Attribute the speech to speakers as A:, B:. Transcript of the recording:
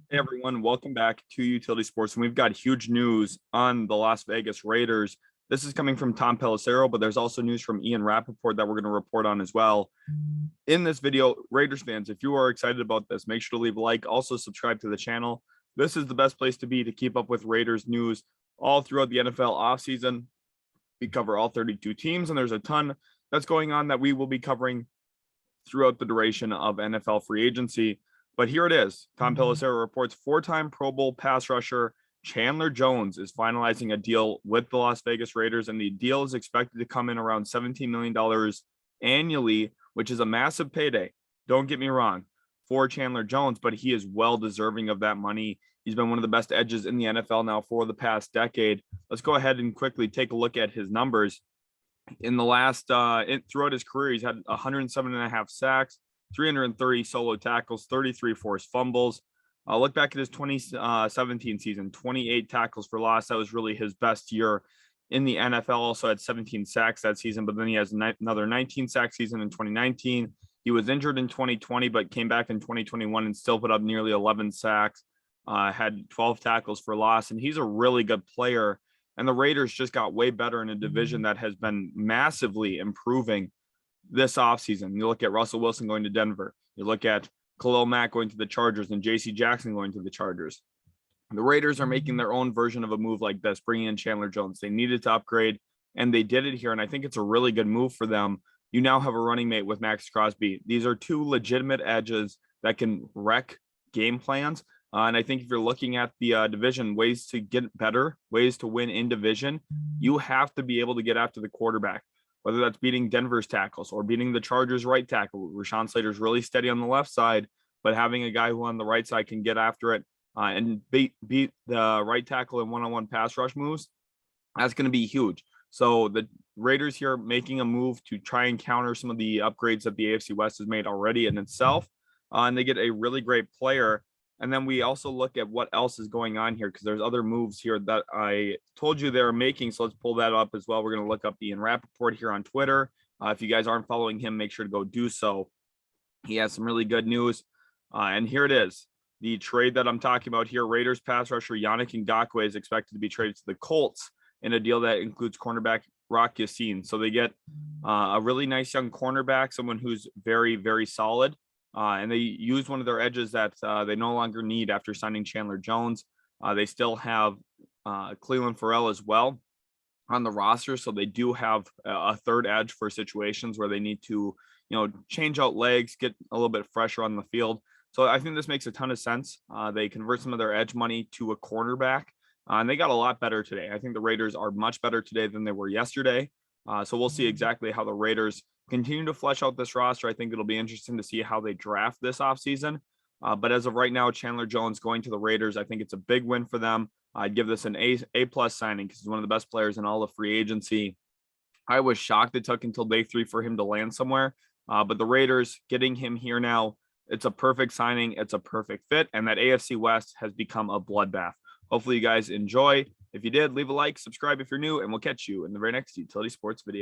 A: Hey everyone, welcome back to Utility Sports. And we've got huge news on the Las Vegas Raiders. This is coming from Tom Pelissero, but there's also news from Ian Rappaport that we're going to report on as well. In this video, Raiders fans, if you are excited about this, make sure to leave a like. Also, subscribe to the channel. This is the best place to be to keep up with Raiders news all throughout the NFL offseason. We cover all 32 teams, and there's a ton that's going on that we will be covering throughout the duration of NFL free agency. But here it is. Tom Pelissero reports four-time Pro Bowl pass rusher Chandler Jones is finalizing a deal with the Las Vegas Raiders, and the deal is expected to come in around $17 million annually, which is a massive payday. Don't get me wrong for Chandler Jones, but he is well deserving of that money. He's been one of the best edges in the NFL now for the past decade. Let's go ahead and quickly take a look at his numbers. In the last throughout his career, he's had 107.5 sacks, 330 solo tackles, 33 forced fumbles. Look back at his 2017 season, 28 tackles for loss. That was really his best year in the NFL. Also had 17 sacks that season, but then he has another 19 sack season in 2019. He was injured in 2020, but came back in 2021 and still put up nearly 11 sacks, had 12 tackles for loss, and he's a really good player. And the Raiders just got way better in a division that has been massively improving this offseason. You look at Russell Wilson going to Denver. You look at Khalil Mack going to the Chargers and J.C. Jackson going to the Chargers. The Raiders are making their own version of a move like this, bringing in Chandler Jones. They needed to upgrade, and they did it here, and I think it's a really good move for them. You now have a running mate with Maxx Crosby. These are two legitimate edges that can wreck game plans. And I think if you're looking at the division, ways to get better, ways to win in division, you have to be able to get after the quarterback, whether that's beating Denver's tackles or beating the Chargers' right tackle. Rashawn Slater's really steady on the left side, but having a guy who on the right side can get after it and beat the right tackle in one-on-one pass rush moves, that's going to be huge. So the Raiders here making a move to try and counter some of the upgrades that the AFC West has made already in itself. And they get a really great player. And then we also look at what else is going on here, because there's other moves here that I told you they're making. So let's pull that up as well. We're going to look up Ian Rappaport here on Twitter. If you guys aren't following him, make sure to go do so. He has some really good news. And here it is. The trade that I'm talking about here, Raiders pass rusher Yannick Ngakoue is expected to be traded to the Colts in a deal that includes cornerback Rock Ya-Sin. So they get a really nice young cornerback, someone who's very, very solid. And they use one of their edges that they no longer need after signing Chandler Jones. They still have Cleveland Farrell as well on the roster. So they do have a third edge for situations where they need to, change out legs, get a little bit fresher on the field. So I think this makes a ton of sense. They convert some of their edge money to a cornerback, and they got a lot better today. I think the Raiders are much better today than they were yesterday. So we'll see exactly how the Raiders continue to flesh out this roster. I think it'll be interesting to see how they draft this offseason. But as of right now, Chandler Jones going to the Raiders, I think it's a big win for them. I'd give this an A+ signing because he's one of the best players in all of free agency. I was shocked it took until day 3 for him to land somewhere. But the Raiders getting him here now, it's a perfect signing. It's a perfect fit. And that AFC West has become a bloodbath. Hopefully you guys enjoy. If you did, leave a like, subscribe if you're new, and we'll catch you in the very next Utility Sports video.